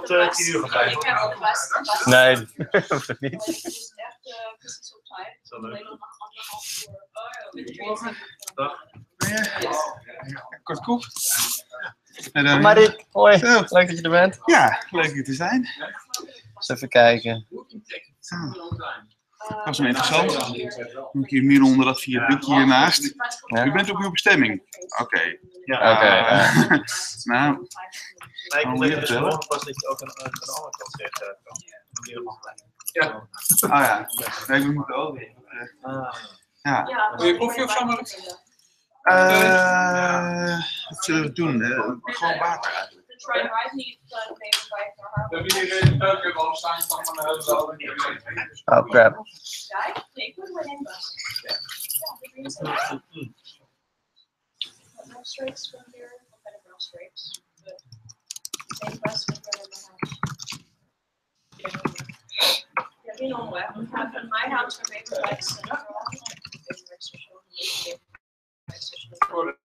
tot 10 uur gaan blijven? Nee, dat hoeft het niet. Zo leuk. Kort koek. Marik, hoi. Zo. Leuk dat je er bent. Ja, leuk hier te zijn. Eens even kijken. Dat was wel interessant. Moet ik hier midden onder dat viaductje hiernaast. Ja? U bent op uw bestemming. Oké. Ja. Oké. Nou, Maar ik moet moet je dus vertellen? gewoon pas dat je ook aan de andere kant zegt. ja. Oh ja. Nee, we moeten ook. Ja. Wil je koffie of zo, Mark? Wat zullen we doen? Gewoon water uit. We hebben hier in de keuken al staan van de hele. Oh crap.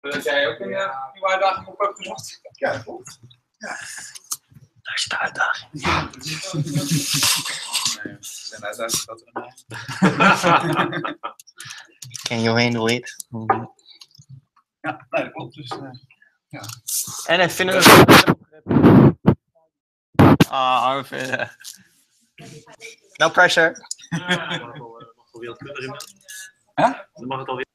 Dat jij ook een nieuwe uitdaging op hebt gezocht. Ja, dat klopt. Ja. Daar is de uitdaging. Zijn uitdagingen dat Can you handle it? Ja, nee, dat klopt. Dus, ja. En ik vind het... No pressure. Mag alweer wat kundig in. Huh? Dan mag het alweer.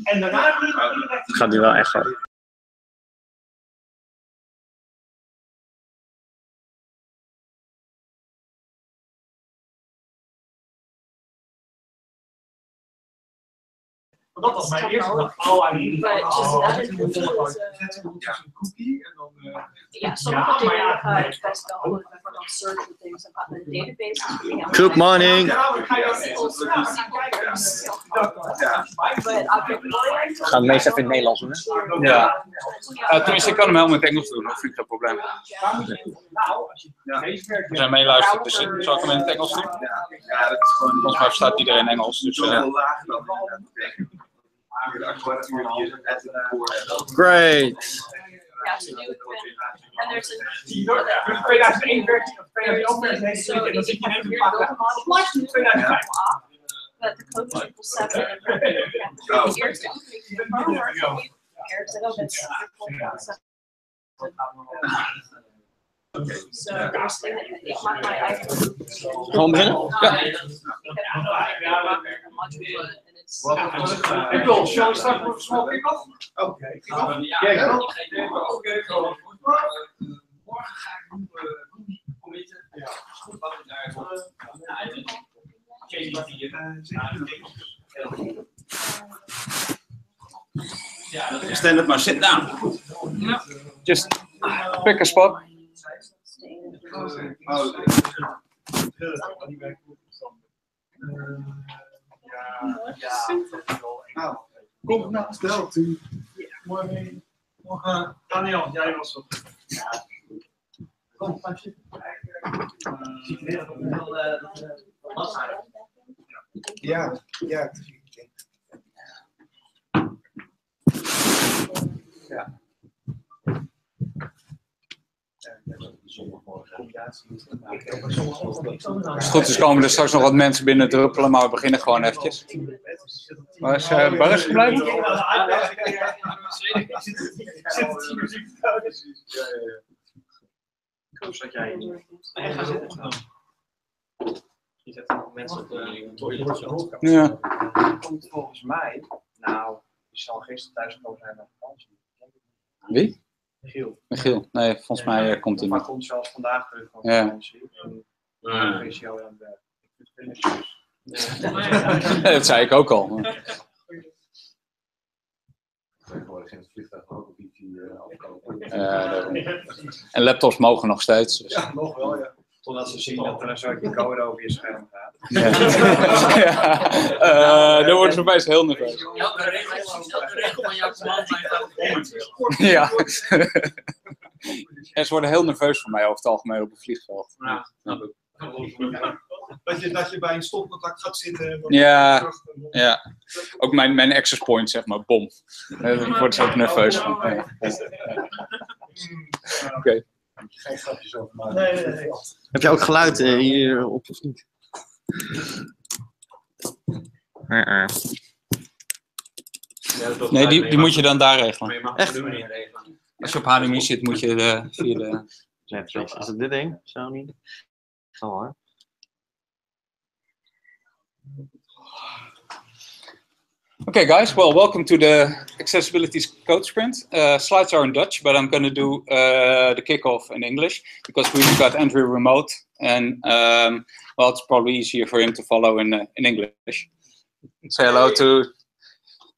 En daarna Gaat nu wel echt hard. dat was mijn eerste dag. Cookie en dan. Yeah, some of the data best download for them search for things about the database. Good morning. We gaan het meest even in het Nederlands doen, hè? Ja. Tenminste, ik kan hem helemaal in het Engels doen, dat vind ik geen probleem. Er zijn meeluisteren, dus zal ik hem in het Engels doen? Volgens mij verstaat iedereen Engels, dus... Great. Yeah, to do it. And there's a 2001 versie of 2001 versie. so if you have your build model but the code is equal 7 and the years down. So there's thing that ik maak my iPhone. Gewoon beginnen? Ik wil show start voor small kick-off. Oké. Ja, morgen ga ik committen. Ja. Wat ik daar Stand up, maar sit down. Just pick a spot. Kom nou, stel. Morgen, Daniel, jij was op. Kom, ga zitten. Ja. Als het goed is komen er straks nog wat mensen binnen druppelen, maar we beginnen gewoon eventjes. Waar is Boris gebleven? Zat jij hier? Nee, ga zitten. Je zet nog mensen op de Ja. Komt volgens mij, nou, je zal gisteren thuis gekomen zijn naar vakantie. Wie? Michiel. Nee, volgens mij komt hij Maar niet. komt zelfs vandaag terug van Ja. vakantie. En is hij al aan het Dat zei ik ook al. Daarom. En laptops mogen nog steeds. Dus. Ja, nog wel, ja. Totdat ze zien dat er een soortje code over je scherm gaat. Ja. Daar worden ze opeens heel nerveus. Elke regel van jouw command line Ja. En ze worden heel nerveus voor mij over het algemeen op het vliegveld. Ja, snap ik. Dat je bij een stopcontact gaat zitten. Ja. Ja. Ook mijn access point, zeg maar, bom. Daar word ik ook nerveus van. Ja. Oké. Geen grapjes over maken. Nee. Heb je ook geluid hier op of niet? Nee, die moet je dan daar regelen. Echt? Als je op HDMI zit, moet je via de... Netflix. Is het dit ding? Zo niet? Zo hoor. Okay, guys. Well, welcome to the Accessibility Code Sprint. Slides are in Dutch, but I'm going to do the kickoff in English because we've got Andrew remote, and well, it's probably easier for him to follow in English. Say hello to.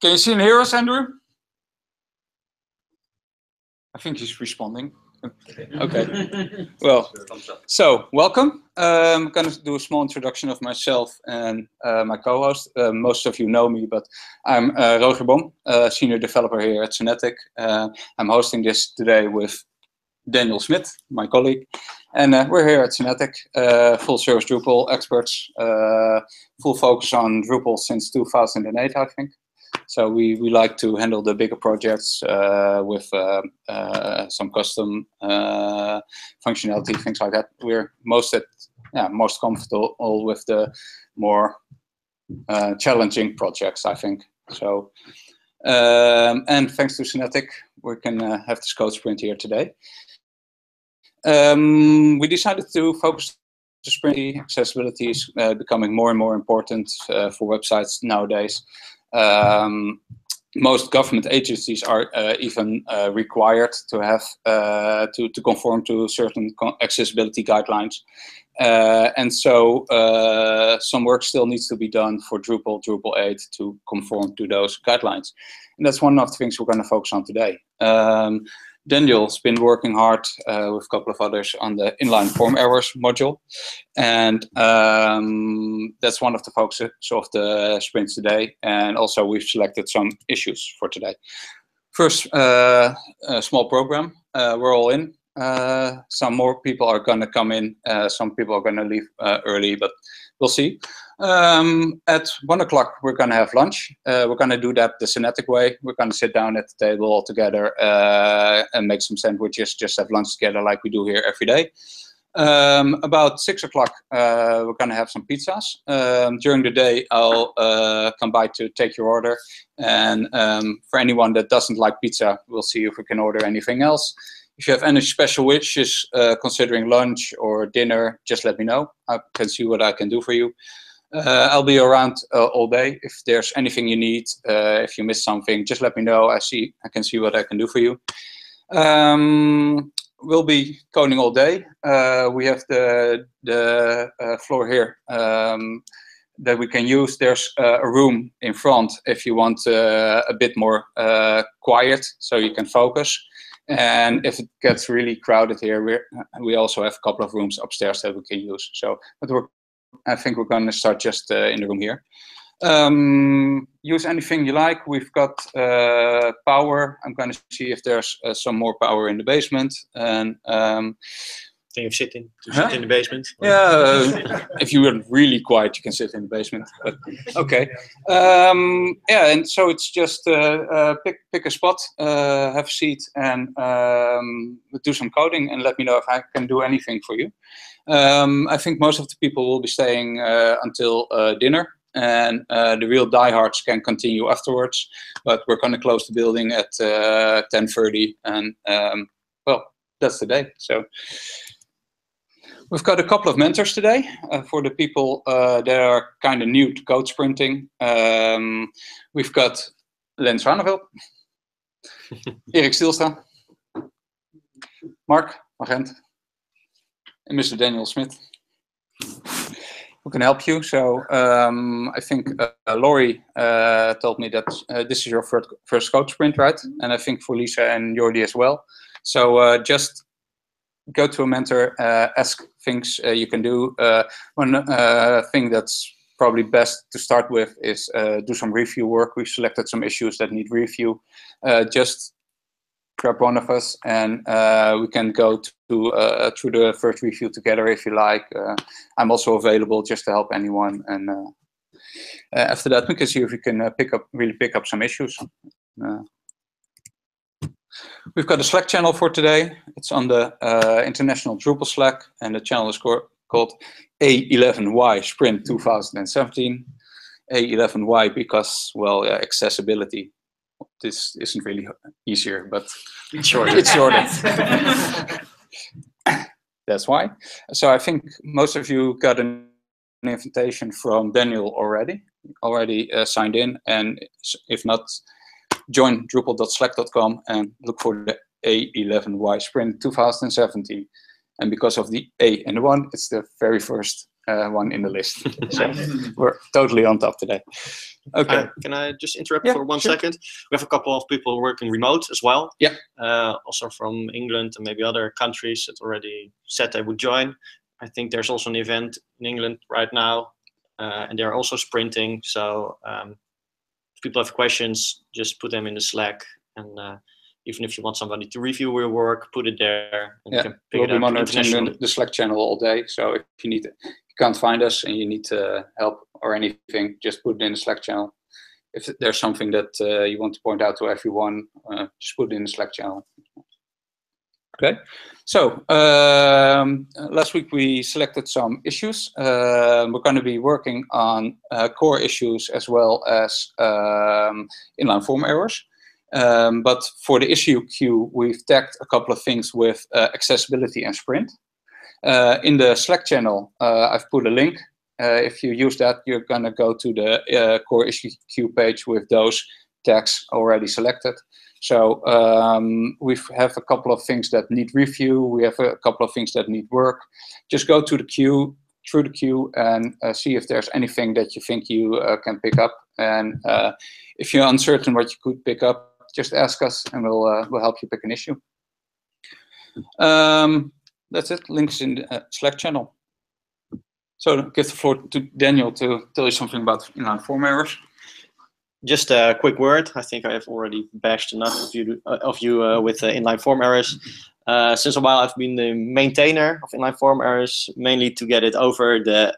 Can you see and hear us, Andrew? I think he's responding. Okay. Well, so welcome. I'm going to do a small introduction of myself and my co-host. Most of you know me, but I'm Roger Bom, senior developer here at Synetic. I'm hosting this today with Daniel Smith, my colleague, and we're here at Synetic, full service Drupal experts, full focus on Drupal since 2008, I think. So we like to handle the bigger projects with some custom functionality, things like that. We're most comfortable with the more challenging projects, I think. So, and thanks to Synetic, we can have this code sprint here today. We decided to focus sprint. Accessibility is becoming more and more important for websites nowadays. Most government agencies are even required to have to conform to certain accessibility guidelines. And so some work still needs to be done for Drupal 8 to conform to those guidelines. And that's one of the things we're going to focus on today. Daniel's been working hard with a couple of others on the inline form errors module. And that's one of the focuses of the sprint today. And also we've selected some issues for today. First, a small program. We're all in. Some more people are going to come in. Some people are going to leave early, but we'll see. At 1 o'clock, we're going to have lunch. We're going to do that the Synetic way. We're going to sit down at the table all together and make some sandwiches, just have lunch together like we do here every day. About 6 o'clock, we're going to have some pizzas. During the day, I'll come by to take your order. And for anyone that doesn't like pizza, we'll see if we can order anything else. If you have any special wishes considering lunch or dinner, just let me know. I can see what I can do for you. I'll be around all day. If there's anything you need, if you miss something, just let me know. I can see what I can do for you. We'll be coding all day. We have the floor here that we can use. There's a room in front if you want a bit more quiet, so you can focus. And if it gets really crowded here, we also have a couple of rooms upstairs that we can use. So, but I think we're going to start just in the room here. Use anything you like. We've got power. I'm going to see if there's some more power in the basement. And Can you sit in the basement? yeah, if you were really quiet, you can sit in the basement. But okay. Yeah, and so it's just pick a spot, have a seat, and do some coding, and let me know if I can do anything for you. I think most of the people will be staying until dinner, and the real diehards can continue afterwards. But we're going to close the building at 10:30, and well, that's the day. So. We've got a couple of mentors today for the people that are kind of new to code sprinting. We've got Lens Raneveld, Erik Stielstra, Mark Magent, and Mr. Daniel Smith, who can help you. So I think Laurie told me that this is your first code sprint, right? And I think for Lisa and Jordi as well. So just go to a mentor, ask things you can do. One thing that's probably best to start with is do some review work. We've selected some issues that need review. Just grab one of us and we can go through the first review together if you like. I'm also available just to help anyone. And after that, we can see if we can really pick up some issues. We've got a Slack channel for today. It's on the International Drupal Slack, and the channel is called A11Y Sprint 2017. A11Y because, well, accessibility. This isn't really easier, but it's shorter. It's shorter. That's why. So I think most of you got an invitation from Daniel already signed in, and if not, join drupal.slack.com and look for the A11Y Sprint 2017. And because of the A and the 1, it's the very first one in the list. So we're totally on top today. Okay. Can I just interrupt for one second? We have a couple of people working remote as well. Yeah. Also from England and maybe other countries that already said they would join. I think there's also an event in England right now, and they're also sprinting. So people have questions, just put them in the Slack, and even if you want somebody to review your work, put it there. And you can pick we'll it be up monitoring the Slack channel all day. So if you can't find us and you need help or anything, just put it in the Slack channel. If there's something that you want to point out to everyone, just put it in the Slack channel. Okay. So last week we selected some issues. We're going to be working on core issues as well as inline form errors. But for the issue queue, we've tagged a couple of things with accessibility and sprint. In the Slack channel, I've put a link. If you use that, you're going to go to the core issue queue page with those tags already selected. So we have a couple of things that need review. We have a couple of things that need work. Just go to the queue, through the queue, and see if there's anything that you think you can pick up. And if you're uncertain what you could pick up, just ask us, and we'll help you pick an issue. That's it. Links in the Slack channel. So give the floor to Daniel to tell you something about inline form errors. Just a quick word. I think I have already bashed enough of you with inline form errors. Since a while, I've been the maintainer of inline form errors, mainly to get it over the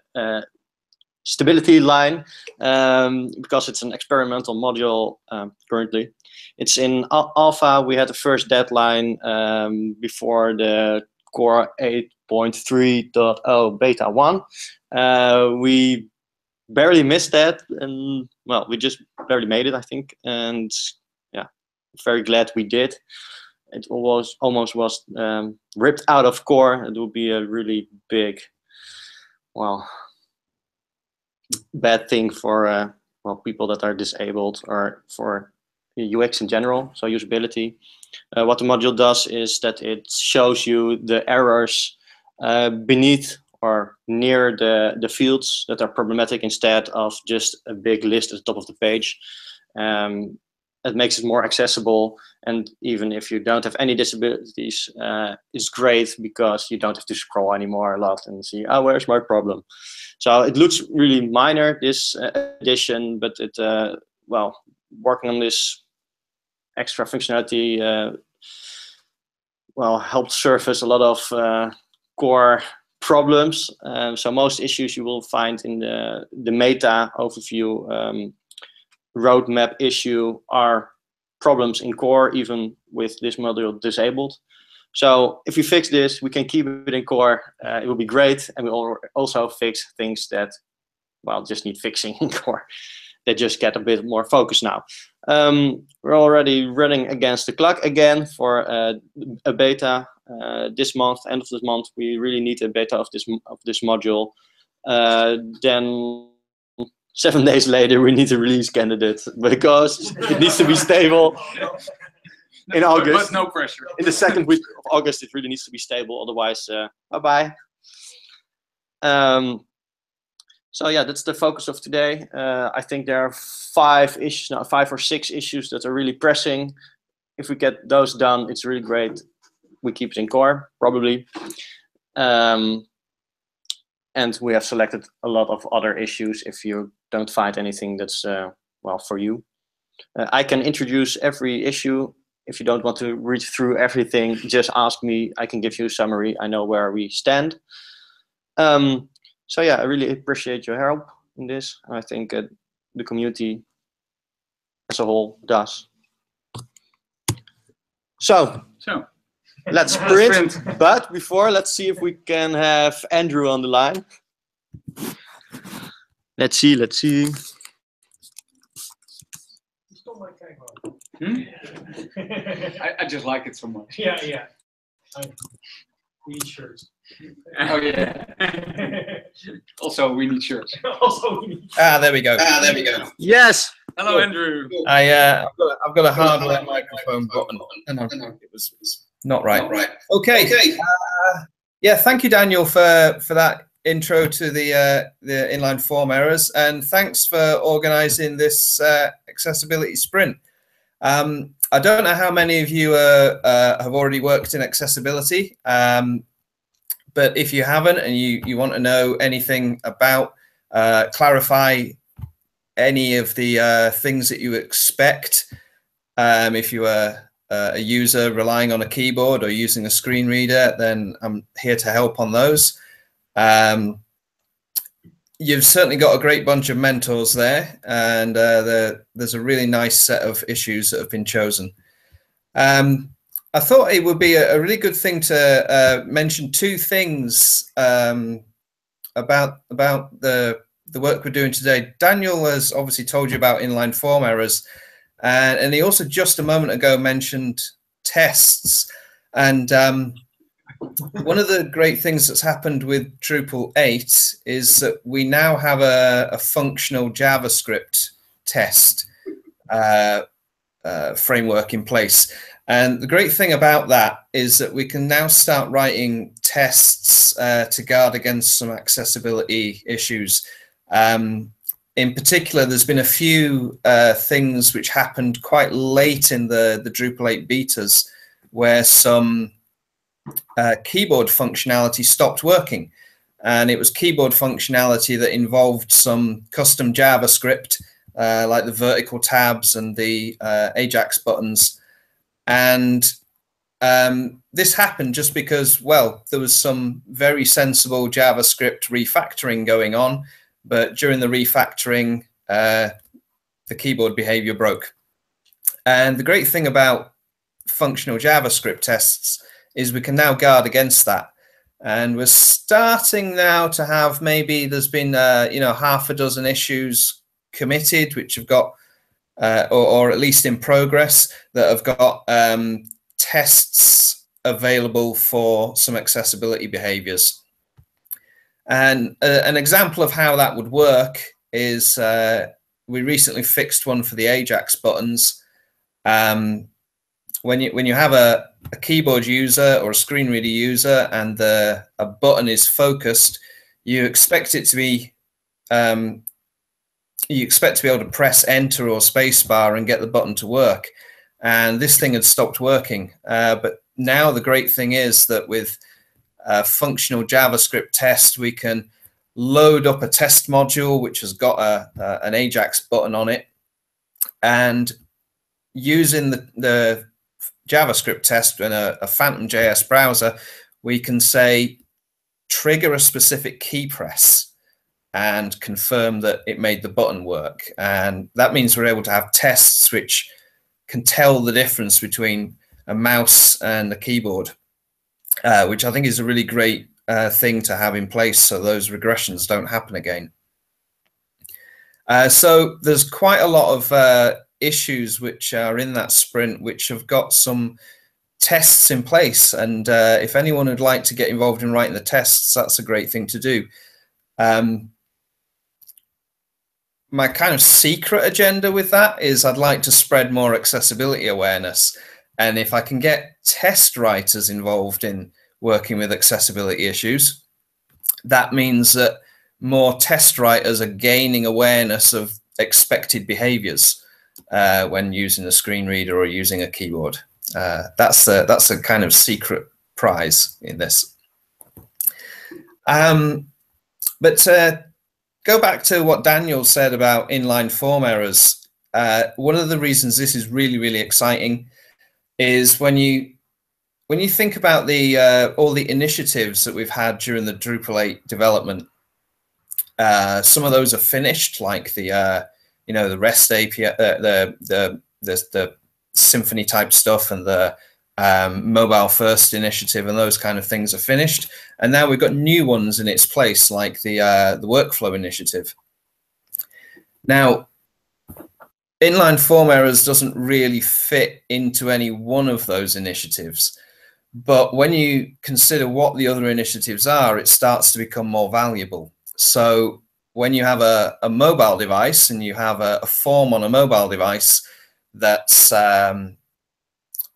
stability line, because it's an experimental module currently. It's in alpha. We had the first deadline before the core 8.3.0 beta 1. We barely missed that, and well, we just barely made it, I think. And yeah, very glad we did. It almost was ripped out of core. It would be a really big, well, bad thing for well, people that are disabled, or for UX in general, so usability. What the module does is that it shows you the errors beneath or near the fields that are problematic, instead of just a big list at the top of the page. It makes it more accessible, and even if you don't have any disabilities, it's great because you don't have to scroll anymore a lot and see, oh, where's my problem? So it looks really minor, this addition, but it, well, working on this extra functionality, well, helped surface a lot of core problems. So most issues you will find in the meta overview roadmap issue are problems in core, even with this module disabled. So if we fix this, we can keep it in core. It will be great, and we'll also fix things that, well, just need fixing in core. They just get a bit more focused now. We're already running against the clock again for a beta this month, end of this month. We really need a beta of this module. Then 7 days later, we need a release candidate because it needs to be stable in August. But no pressure. In the second week of August, it really needs to be stable. Otherwise, bye-bye. So yeah, that's the focus of today. I think there are 5 or 6 issues that are really pressing. If we get those done, it's really great. We keep it in core, probably. And we have selected a lot of other issues if you don't find anything that's, well, for you. I can introduce every issue. If you don't want to read through everything, just ask me. I can give you a summary. I know where we stand. So yeah, I really appreciate your help in this. I think the community as a whole does. So let's sprint. But before, let's see if we can have Andrew on the line. Let's see. I just like it so much. Yeah. We need shirts. Oh yeah. Also, we need shirts. There we go. Yes. Hello, Andrew. I've got a hardware microphone button, and it was not right. Okay. Yeah. Thank you, Daniel, for that intro to the inline form errors, and thanks for organising this accessibility sprint. I don't know how many of you have already worked in accessibility, but if you haven't and you want to know anything about, clarify any of the things that you expect, if you are a user relying on a keyboard or using a screen reader, then I'm here to help on those. You've certainly got a great bunch of mentors there, and there's a really nice set of issues that have been chosen. I thought it would be a really good thing to mention 2 things about the work we're doing today. Daniel has obviously told you about inline form errors, and he also just a moment ago mentioned tests. And one of the great things that's happened with Drupal 8 is that we now have a functional JavaScript test framework in place. And the great thing about that is that we can now start writing tests to guard against some accessibility issues. In particular, there's been a few things which happened quite late in the Drupal 8 betas where some keyboard functionality stopped working. And it was keyboard functionality that involved some custom JavaScript, like the vertical tabs and the Ajax buttons. And this happened just because, well, there was some very sensible JavaScript refactoring going on. But during the refactoring, the keyboard behavior broke. And the great thing about functional JavaScript tests is we can now guard against that. And we're starting now to have, maybe there's been, half a dozen issues committed, which have got, or at least in progress, that have got tests available for some accessibility behaviors. And an example of how that would work is we recently fixed one for the Ajax buttons. When you have a keyboard user or a screen reader user and a button is focused, you expect it to be able to press enter or spacebar and get the button to work. And this thing had stopped working. But now the great thing is that with functional JavaScript test, we can load up a test module which has got an Ajax button on it, and using the JavaScript test in a Phantom JS browser, we can say trigger a specific key press and confirm that it made the button work. And that means we're able to have tests which can tell the difference between a mouse and a keyboard, which I think is a really great thing to have in place so those regressions don't happen again. So there's quite a lot of issues which are in that sprint which have got some tests in place, and if anyone would like to get involved in writing the tests, that's a great thing to do. My kind of secret agenda with that is I'd like to spread more accessibility awareness, and if I can get test writers involved in working with accessibility issues, that means that more test writers are gaining awareness of expected behaviors when using a screen reader or using a keyboard. That's a kind of secret prize in this. But go back to what Daniel said about inline form errors. One of the reasons this is really, really exciting is when you think about all the initiatives that we've had during the Drupal 8 development. Some of those are finished, like the REST API, the Symfony type stuff, and the mobile first initiative, and those kind of things are finished. And now we've got new ones in its place, like the workflow initiative. Now, inline form errors doesn't really fit into any one of those initiatives. But when you consider what the other initiatives are, it starts to become more valuable. So when you have a mobile device and you have a form on a mobile device that's,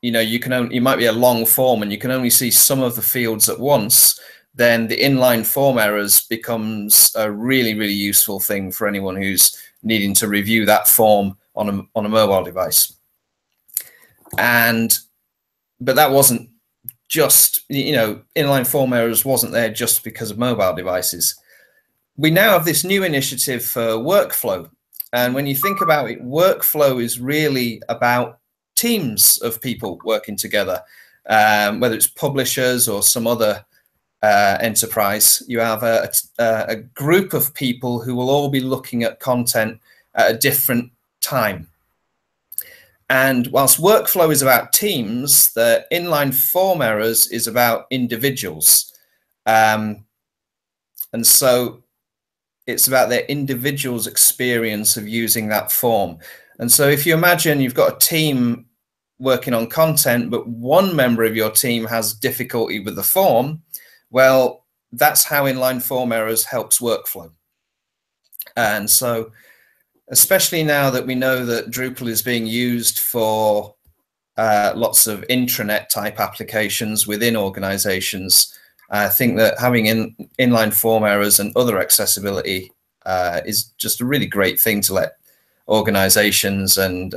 you might be a long form and you can only see some of the fields at once, then the inline form errors becomes a really, really useful thing for anyone who's needing to review that form on a mobile device. But that wasn't just, inline form errors wasn't there just because of mobile devices. We now have this new initiative for workflow. And when you think about it, workflow is really about teams of people working together, whether it's publishers or some other enterprise. You have a group of people who will all be looking at content at a different time. And whilst workflow is about teams, the inline form errors is about individuals. And so it's about their individual's experience of using that form. And so if you imagine you've got a team working on content, but one member of your team has difficulty with the form, well, that's how inline form errors helps workflow. And so, especially now that we know that Drupal is being used for lots of intranet type applications within organizations, I think that having inline form errors and other accessibility is just a really great thing to let organizations and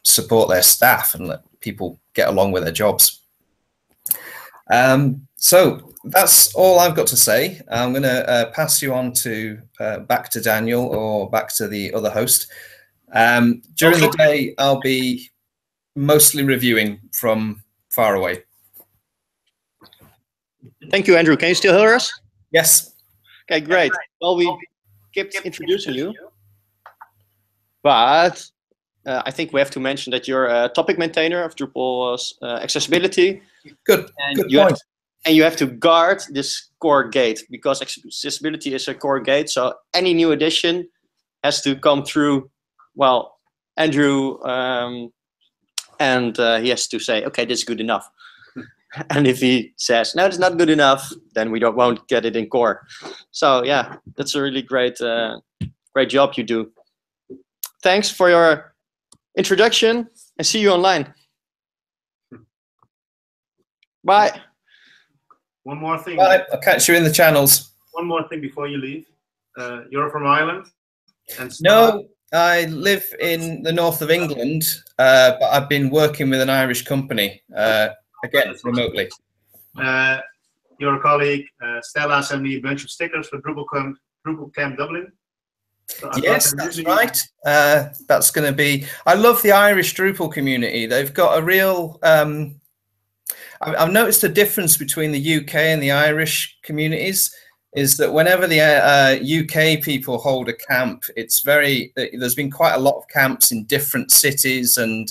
support their staff and let people get along with their jobs. So that's all I've got to say. I'm going to pass you on to back to Daniel or back to the other host. During the day, I'll be mostly reviewing from far away. Thank you, Andrew. Can you still hear us? Yes. Okay, great. Well, we kept introducing you, but I think we have to mention that you're a topic maintainer of Drupal's accessibility. Good point. And you have to guard this core gate, because accessibility is a core gate. So any new addition has to come through, well, Andrew, and he has to say, okay, this is good enough. And if he says, no, it's not good enough, then we won't get it in core. So yeah, that's a really great job you do. Thanks for your introduction, and see you online. Bye. One more thing. Bye. I'll catch you in the channels. One more thing before you leave. You're from Ireland? And no, I live in the north of England, but I've been working with an Irish company, again, remotely. Your colleague Stella sent me a bunch of stickers for Drupal Camp Dublin. So yes, that's right. That's going to be... I love the Irish Drupal community. They've got a real... I've noticed a difference between the UK and the Irish communities, is that whenever the UK people hold a camp, it's very... There's been quite a lot of camps in different cities, and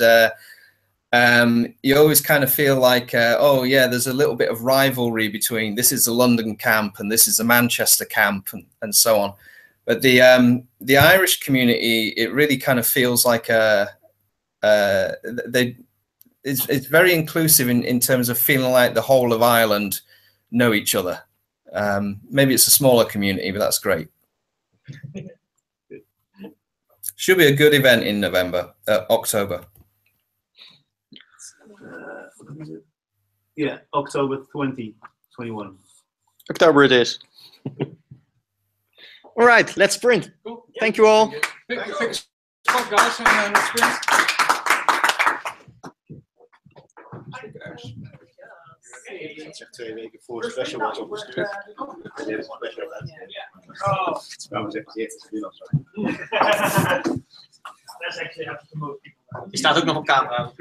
you always kind of feel like, oh yeah, there's a little bit of rivalry between this is a London camp and this is a Manchester camp, and so on. But the Irish community, it really kind of feels like it's very inclusive in terms of feeling like the whole of Ireland know each other. Maybe it's a smaller community, but that's great. Should be a good event in October. Yeah, October 2021. October it is. All right, let's sprint. Cool. Thank you all. Big spot, guys, and let's sprint. Dat zegt 2 weken voor special was opgestuurd. En dit is een special event. Waarom zegt hij het? Je staat ook nog op camera.